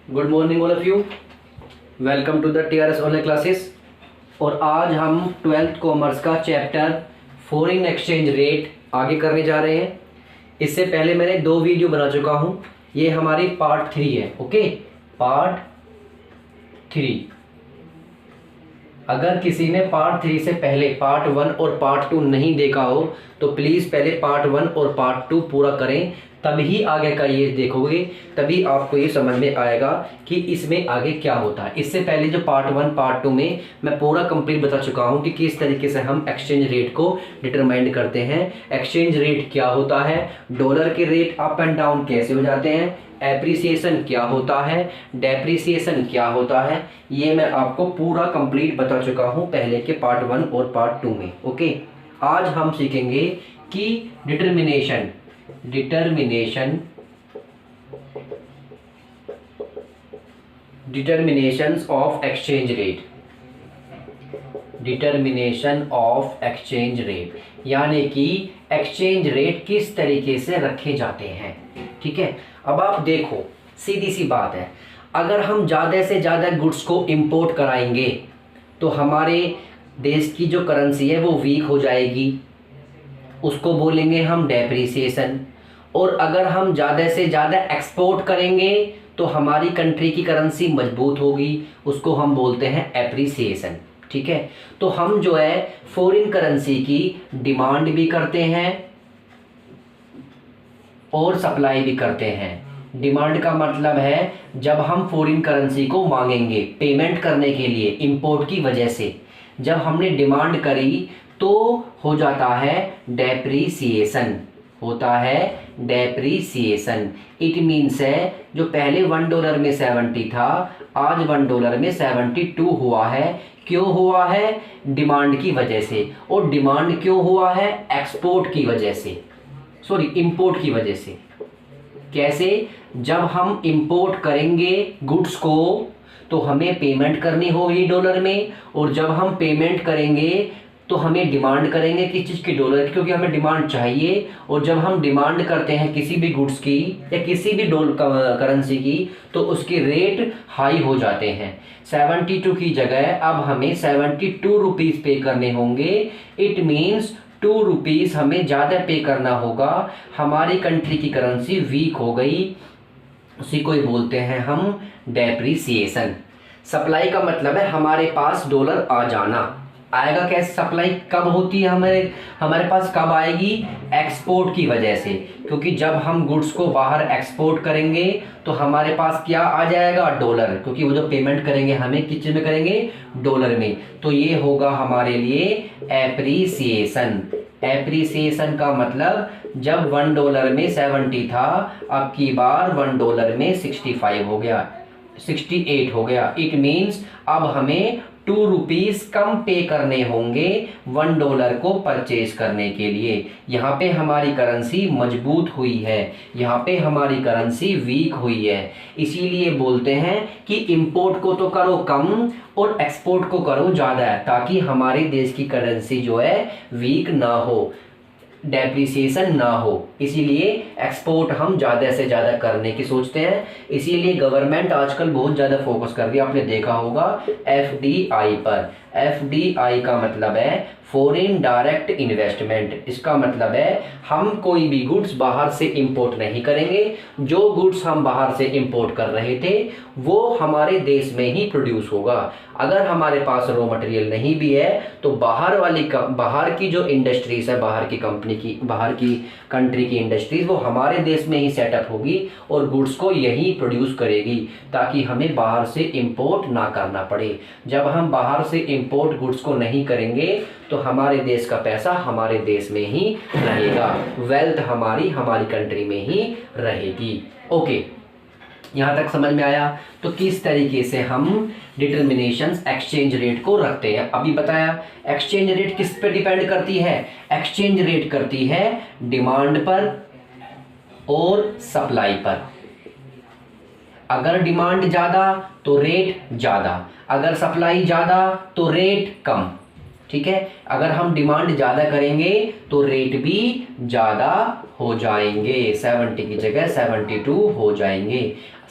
Good morning all of you. Welcome to the TRS online classes. और आज हम 12th commerce का chapter foreign exchange rate आगे करने जा रहे हैं। इससे पहले मैंने 2 वीडियो बना चुका हूं। ये हमारी पार्ट 3 है। Okay, part 3। अगर किसी ने पार्ट 3 से पहले पार्ट 1 और पार्ट 2 नहीं देखा हो तो प्लीज़ पहले पार्ट 1 और पार्ट 2 पूरा करें, तभी आगे का ये देखोगे, तभी आपको ये समझ में आएगा कि इसमें आगे क्या होता है। इससे पहले जो पार्ट 1 पार्ट 2 में मैं पूरा कंप्लीट बता चुका हूँ कि किस तरीके से हम एक्सचेंज रेट को डिटरमाइन करते हैं। एक्सचेंज रेट क्या होता है, डॉलर के रेट अप एंड डाउन कैसे हो जाते हैं, एप्रिसिएशन क्या होता है, डेप्रिसिएशन क्या होता है, ये मैं आपको पूरा कंप्लीट बता चुका हूँ पहले के पार्ट 1 और पार्ट 2 में। ओके, आज हम सीखेंगे कि डिटर्मिनेशंस ऑफ एक्सचेंज रेट, यानी कि एक्सचेंज रेट किस तरीके से रखे जाते हैं। ठीक है, अब आप देखो, सीधी सी बात है, अगर हम ज़्यादा से ज़्यादा गुड्स को इंपोर्ट कराएंगे तो हमारे देश की जो करेंसी है वो वीक हो जाएगी, उसको बोलेंगे हम डेप्रिसिएशन। और अगर हम ज़्यादा से ज़्यादा एक्सपोर्ट करेंगे तो हमारी कंट्री की करेंसी मजबूत होगी, उसको हम बोलते हैं एप्रिसिएशन। ठीक है, तो हम जो है फॉरेन करेंसी की डिमांड भी करते हैं और सप्लाई भी करते हैं। डिमांड का मतलब है जब हम फॉरेन करेंसी को मांगेंगे पेमेंट करने के लिए इंपोर्ट की वजह से, जब हमने डिमांड करी तो हो जाता है डेप्रिसिएशन, इट मीन्स है जो पहले $1 में 70 था, आज $1 में 72 हुआ है। क्यों हुआ है? डिमांड की वजह से। और डिमांड क्यों हुआ है? एक्सपोर्ट की वजह से, इंपोर्ट की वजह से। कैसे? जब हम इंपोर्ट करेंगे गुड्स को तो हमें पेमेंट करनी होगी डॉलर में, और जब हम पेमेंट करेंगे तो हमें डिमांड करेंगे किस चीज़ की? डॉलर की, क्योंकि हमें डिमांड चाहिए। और जब हम डिमांड करते हैं किसी भी गुड्स की या किसी भी करेंसी की तो उसके रेट हाई हो जाते हैं। 72 की जगह अब हमें 72 रुपीज़ पे करने होंगे। इट मीन्स 2 रुपीज़ हमें ज़्यादा पे करना होगा। हमारी कंट्री की करेंसी वीक हो गई, उसी को ही बोलते हैं हम डेप्रिसिएशन। सप्लाई का मतलब है हमारे पास डॉलर आ जाना। आएगा कैसे? सप्लाई कब होती है हमारे पास कब आएगी? एक्सपोर्ट की वजह से, क्योंकि जब हम गुड्स को बाहर एक्सपोर्ट करेंगे तो हमारे पास क्या आ जाएगा? डॉलर, क्योंकि वो जो पेमेंट करेंगे हमें किस चीज़ में करेंगे? डॉलर में। तो ये होगा हमारे लिए एप्रिसिएशन। एप्रिसिएशन का मतलब जब $1 में 70 था, अब की बार $1 में 65 हो गया, 68 हो गया। इट मीन्स अब हमें 2 रुपीज़ कम पे करने होंगे $1 को परचेज करने के लिए। यहाँ पे हमारी करेंसी मजबूत हुई है, यहाँ पे हमारी करेंसी वीक हुई है। इसीलिए बोलते हैं कि इंपोर्ट को तो करो कम और एक्सपोर्ट को करो ज़्यादा, ताकि हमारे देश की करेंसी जो है वीक ना हो, डेप्रिसिएशन ना हो। इसीलिए एक्सपोर्ट हम ज़्यादा से ज़्यादा करने की सोचते हैं। इसीलिए गवर्नमेंट आजकल बहुत ज़्यादा फोकस कर रही है, आपने देखा होगा एफडीआई पर। एफडीआई का मतलब है फॉरेन डायरेक्ट इन्वेस्टमेंट। इसका मतलब है हम कोई भी गुड्स बाहर से इंपोर्ट नहीं करेंगे, जो गुड्स हम बाहर से इंपोर्ट कर रहे थे वो हमारे देश में ही प्रोड्यूस होगा। अगर हमारे पास रॉ मटेरियल नहीं भी है तो बाहर की जो इंडस्ट्रीज है, बाहर की कंपनी की, बाहर की कंट्री की इंडस्ट्रीज, वो हमारे देश में ही सेटअप होगी और गुड्स को यही प्रोड्यूस करेगी, ताकि हमें बाहर से इंपोर्ट ना करना पड़े। जब हम बाहर से इंपोर्ट गुड्स को नहीं करेंगे तो हमारे देश का पैसा हमारे देश में ही रहेगा, वेल्थ हमारी कंट्री में ही रहेगी। ओके, यहाँ तक समझ में आया? तो किस तरीके से हम डिटर्मिनेशंस एक्सचेंज रेट को रखते हैं अभी बताया। एक्सचेंज रेट किस पे डिपेंड करती है? एक्सचेंज रेट करती है डिमांड पर और सप्लाई पर। अगर डिमांड ज़्यादा तो रेट ज़्यादा, अगर सप्लाई ज़्यादा तो रेट कम। ठीक है, अगर हम डिमांड ज़्यादा करेंगे तो रेट भी ज़्यादा हो जाएंगे, 70 की जगह 72 हो जाएंगे।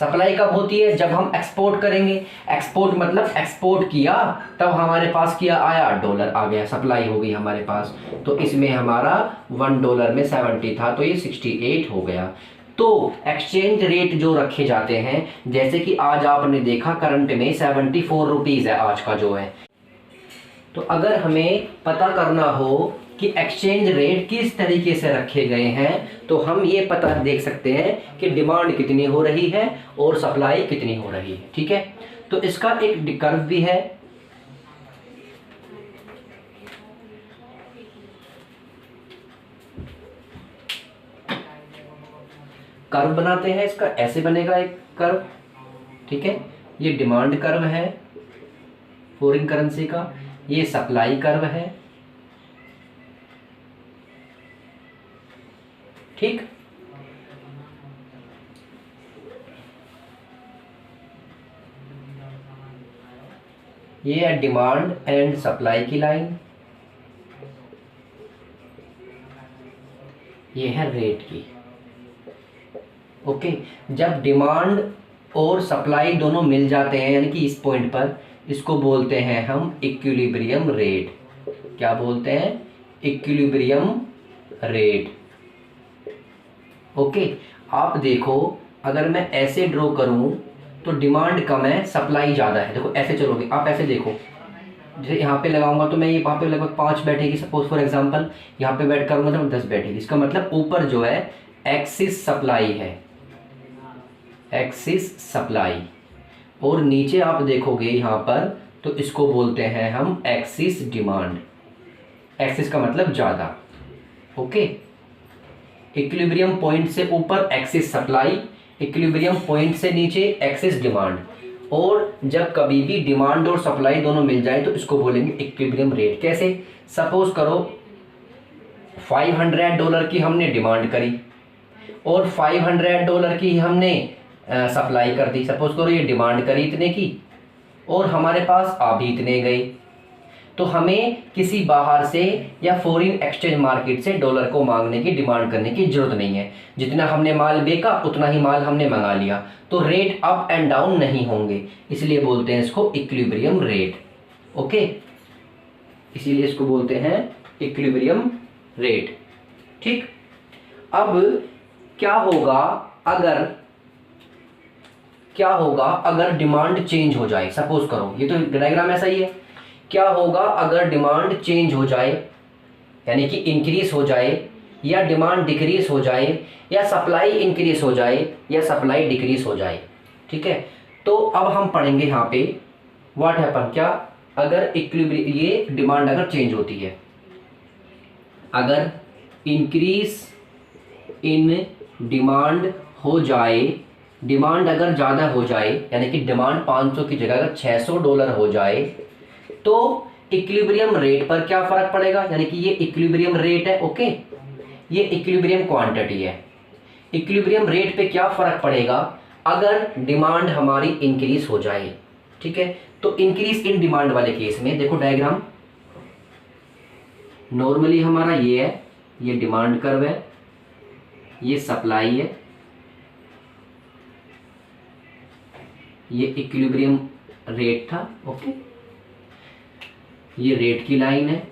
सप्लाई कब होती है? जब हम एक्सपोर्ट करेंगे। एक्सपोर्ट मतलब एक्सपोर्ट किया तब हमारे पास क्या आया? डॉलर आ गया, सप्लाई हो गई हमारे पास। तो इसमें हमारा $1 में 70 था तो ये 68 हो गया। तो एक्सचेंज रेट जो रखे जाते हैं, जैसे कि आज आपने देखा करंट में 74 रुपीज़ है आज का जो है। तो अगर हमें पता करना हो कि एक्सचेंज रेट किस तरीके से रखे गए हैं, तो हम ये पता देख सकते हैं कि डिमांड कितनी हो रही है और सप्लाई कितनी हो रही है। ठीक है, तो इसका एक कर्व भी है। कर्व बनाते हैं इसका, ऐसे बनेगा एक कर्व। ठीक है, ये डिमांड कर्व है फॉरेन करेंसी का, ये सप्लाई कर्व है। ठीक, ये है डिमांड एंड सप्लाई की लाइन, ये है रेट की। ओके, जब डिमांड और सप्लाई दोनों मिल जाते हैं, यानी कि इस पॉइंट पर, इसको बोलते हैं हम इक्विलिब्रियम रेट। क्या बोलते हैं? Equilibrium rate. ओके, आप देखो अगर मैं ऐसे ड्रॉ करूं तो डिमांड कम है, सप्लाई ज़्यादा है। देखो ऐसे चलोगे आप, ऐसे देखो, जैसे यहाँ पे लगाऊंगा तो मैं ये वहाँ पे लगभग 5 बैठेगी सपोज फॉर एग्जांपल, यहाँ पे बैठ करूंगा तो 10 बैठेगी। इसका मतलब ऊपर जो है एक्सिस सप्लाई है, एक्सिस सप्लाई, और नीचे आप देखोगे यहाँ पर तो इसको बोलते हैं हम एक्सिस डिमांड। एक्सिस का मतलब ज़्यादा। ओके, इक्विलिब्रियम पॉइंट से ऊपर एक्सिस सप्लाई, इक्विलिब्रियम पॉइंट से नीचे एक्सिस डिमांड। और जब कभी भी डिमांड और सप्लाई दोनों मिल जाए तो इसको बोलेंगे इक्विलिब्रियम रेट। कैसे? सपोज करो $500 की हमने डिमांड करी और $500 की हमने सप्लाई कर दी। सपोज करो ये डिमांड करी इतने की और हमारे पास आ भी इतने गए, तो हमें किसी बाहर से या फॉरेन एक्सचेंज मार्केट से डॉलर को मांगने की, डिमांड करने की जरूरत नहीं है। जितना हमने माल बेचा उतना ही माल हमने मंगा लिया, तो रेट अप एंड डाउन नहीं होंगे, इसलिए बोलते हैं इसको इक्विलिब्रियम रेट। ओके, इसीलिए इसको बोलते हैं इक्विलिब्रियम रेट। ठीक, अब क्या होगा अगर डिमांड चेंज हो जाए? सपोज करो, ये तो डायग्राम ऐसा ही है। क्या होगा अगर डिमांड चेंज हो जाए, यानी कि इंक्रीज हो जाए, या डिमांड डिक्रीज हो जाए, या सप्लाई इंक्रीज हो जाए, या सप्लाई डिक्रीज हो जाए? ठीक है, तो अब हम पढ़ेंगे यहाँ पे व्हाट हैपन। क्या अगर इक्विलिब्रियम, ये डिमांड अगर चेंज होती है, अगर इंक्रीज इन डिमांड हो जाए, डिमांड अगर ज़्यादा हो जाए, यानी कि डिमांड 500 की जगह अगर $600 हो जाए, तो इक्विलिब्रियम रेट पर क्या फर्क पड़ेगा? यानी कि ये इक्विलिब्रियम रेट है। ओके, ये इक्विलिब्रियम क्वांटिटी है। इक्विलिब्रियम रेट पे क्या फर्क पड़ेगा अगर डिमांड हमारी इंक्रीज हो जाए? ठीक है, तो इंक्रीज इन डिमांड वाले केस में देखो डायग्राम, नॉर्मली हमारा ये है, ये डिमांड कर्व है, ये सप्लाई है, ये इक्विलिब्रियम रेट था। ओके, ये रेट की लाइन है,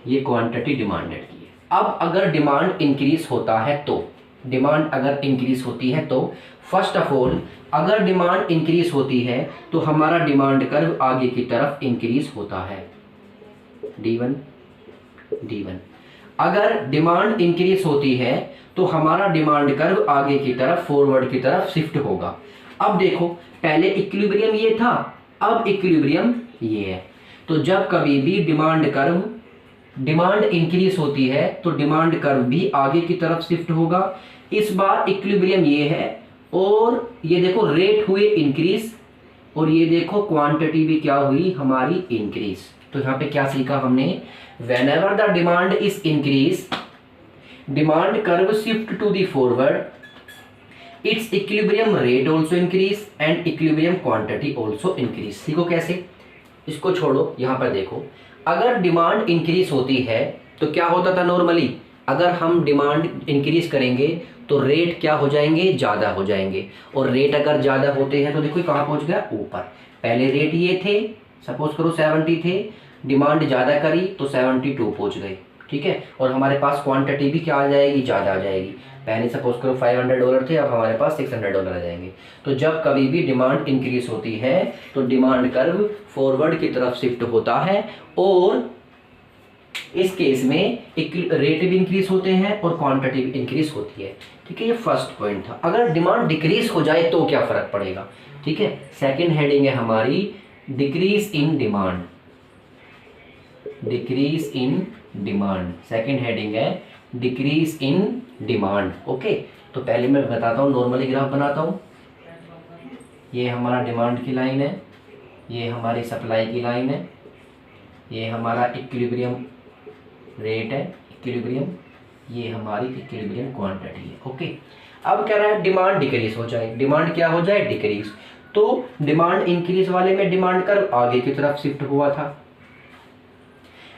ये क्वांटिटी डिमांडेड की है। अब अगर डिमांड इंक्रीज होता है तो, डिमांड अगर इंक्रीज होती है तो, फर्स्ट ऑफ ऑल अगर डिमांड इंक्रीज होती है तो हमारा डिमांड कर्व आगे की तरफ इंक्रीज होता है, D1 D1। अगर डिमांड इंक्रीज होती है तो हमारा डिमांड कर्व आगे की तरफ, फॉरवर्ड की तरफ शिफ्ट होगा। अब देखो, पहले इक्विलिब्रियम ये था, अब इक्विलिब्रियम ये है। तो जब कभी भी डिमांड इंक्रीज होती है तो डिमांड कर्व भी आगे की तरफ शिफ्ट होगा। इस बार इक्विलिब्रियम ये है, और ये देखो रेट हुए इंक्रीज, और ये देखो क्वांटिटी भी क्या हुई हमारी इंक्रीज। तो यहाँ पे क्या सीखा हमने? Whenever the demand is increase, demand curve shift to the forward, its equilibrium rate also increase and equilibrium quantity also increase. सीखो कैसे? इसको छोड़ो, यहाँ पर देखो, अगर डिमांड इंक्रीज होती है तो क्या होता था नॉर्मली, अगर हम डिमांड इंक्रीज़ करेंगे तो रेट क्या हो जाएंगे, ज़्यादा हो जाएंगे। और रेट अगर ज़्यादा होते हैं तो देखो कहाँ पहुँच गया, ऊपर। पहले रेट ये थे, सपोज करो 70 थे, डिमांड ज़्यादा करी तो 72 पहुँच गए, ठीक है। और हमारे पास क्वांटिटी भी क्या आ जाएगी, ज़्यादा आ जाएगी। पहले सपोज करो $500 थे, अब हमारे पास $600 आ जाएंगे। तो जब कभी भी डिमांड इंक्रीज होती है तो डिमांड कर्व फॉरवर्ड की तरफ शिफ्ट होता है, और इस केस में रेट भी इंक्रीज होते हैं और क्वांटिटी भी इंक्रीज होती है, ठीक है। ये फर्स्ट पॉइंट था। अगर डिमांड डिक्रीज हो जाए तो क्या फर्क पड़ेगा, ठीक है। सेकंड हेडिंग है हमारी decrease in demand, decrease in demand. Second heading है डिक्रीज इन डिमांड, ओके। तो पहले मैं बताता हूँ, नॉर्मली ग्राफ बनाता हूँ। ये हमारा डिमांड की लाइन है, ये हमारी सप्लाई की लाइन है, ये हमारा इक्विलिब्रियम रेट है, इक्विलिब्रियम, ये हमारी इक्विलिब्रियम क्वांटिटी है, ओके। अब कह रहा है डिमांड डिक्रीज हो जाए, डिमांड क्या हो जाए, डिक्रीज। तो डिमांड इंक्रीज वाले में डिमांड कर्व आगे की तरफ शिफ्ट हुआ था,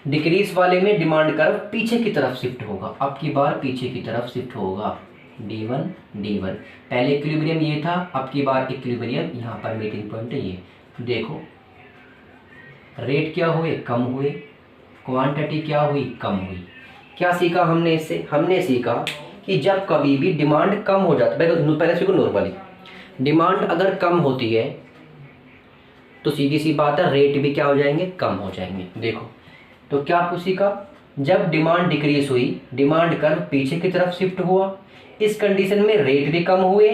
डिक्रीज वाले में डिमांड कर्व पीछे की तरफ शिफ्ट होगा। अब की बार पीछे की तरफ शिफ्ट होगा, D1 D1। पहले इक्विलिब्रियम ये था, अब की बार इक्विलिब्रियम यहाँ पर मीटिंग पॉइंट है ये। देखो रेट क्या हुए, कम हुए, क्वांटिटी क्या हुई, कम हुई। क्या सीखा हमने इससे, हमने सीखा कि जब कभी भी डिमांड कम हो जाता है, पहले सीखो नॉर्मली, डिमांड अगर कम होती है तो सीधी सी बात है रेट भी क्या हो जाएंगे, कम हो जाएंगे। देखो तो क्या आपको सीखा, जब डिमांड डिक्रीज हुई, डिमांड कर्व पीछे की तरफ शिफ्ट हुआ, इस कंडीशन में रेट भी कम हुए,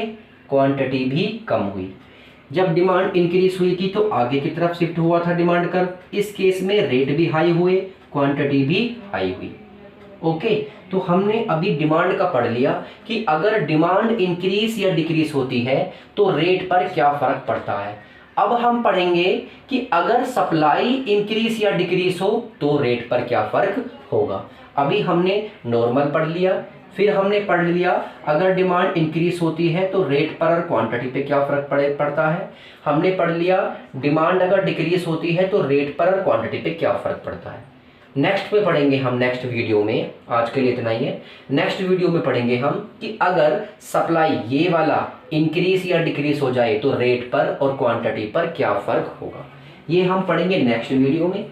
क्वांटिटी भी कम हुई। जब डिमांड इंक्रीज हुई थी तो आगे की तरफ शिफ्ट हुआ था डिमांड कर्व, इस केस में रेट भी हाई हुए, क्वांटिटी भी हाई हुई, ओके। तो हमने अभी डिमांड का पढ़ लिया कि अगर डिमांड इंक्रीज या डिक्रीज होती है तो रेट पर क्या फर्क पड़ता है। अब हम पढ़ेंगे कि अगर सप्लाई इंक्रीज या डिक्रीज हो तो रेट पर क्या फर्क होगा। अभी हमने नॉर्मल पढ़ लिया, फिर हमने पढ़ लिया अगर डिमांड इंक्रीज होती है तो रेट पर और क्वांटिटी पे क्या फर्क पड़ता है। हमने पढ़ लिया डिमांड अगर डिक्रीज होती है तो रेट पर और क्वांटिटी पे क्या फर्क पड़ता है। नेक्स्ट में पढ़ेंगे हम, नेक्स्ट वीडियो में, आज के लिए इतना ही है। नेक्स्ट वीडियो में पढ़ेंगे हम कि अगर सप्लाई ये वाला इंक्रीज या डिक्रीज हो जाए तो रेट पर और क्वांटिटी पर क्या फर्क होगा, ये हम पढ़ेंगे नेक्स्ट वीडियो में।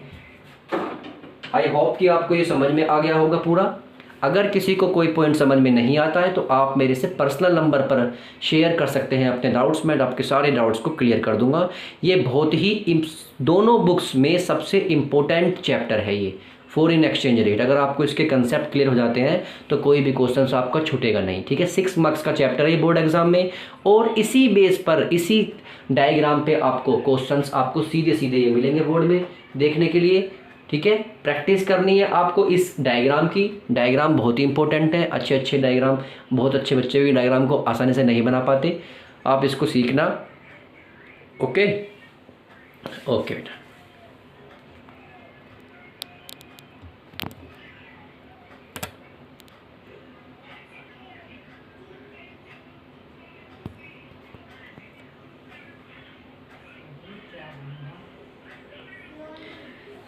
आई होप कि आपको ये समझ में आ गया होगा पूरा। अगर किसी को कोई पॉइंट समझ में नहीं आता है तो आप मेरे से पर्सनल नंबर पर शेयर कर सकते हैं अपने डाउट्स, मैं आपके सारे डाउट्स को क्लियर कर दूंगा। ये बहुत ही दोनों बुक्स में सबसे इम्पोर्टेंट चैप्टर है ये, फॉरेन एक्सचेंज रेट। अगर आपको इसके कंसेप्ट क्लियर हो जाते हैं तो कोई भी क्वेश्चन आपका छूटेगा नहीं, ठीक है। 6 मार्क्स का चैप्टर है बोर्ड एग्जाम में, और इसी बेस पर, इसी डायग्राम पे आपको क्वेश्चंस आपको सीधे सीधे ये मिलेंगे बोर्ड में देखने के लिए, ठीक है। प्रैक्टिस करनी है आपको इस डायग्राम की, डायग्राम बहुत ही इंपॉर्टेंट है। अच्छे डायग्राम, बहुत अच्छे बच्चे भी डायग्राम को आसानी से नहीं बना पाते, आप इसको सीखना, ओके ओके बेटा।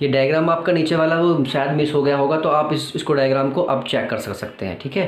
ये डायग्राम आपका नीचे वाला वो शायद मिस हो गया होगा, तो आप इसको डायग्राम को अब चेक कर सकते हैं, ठीक है।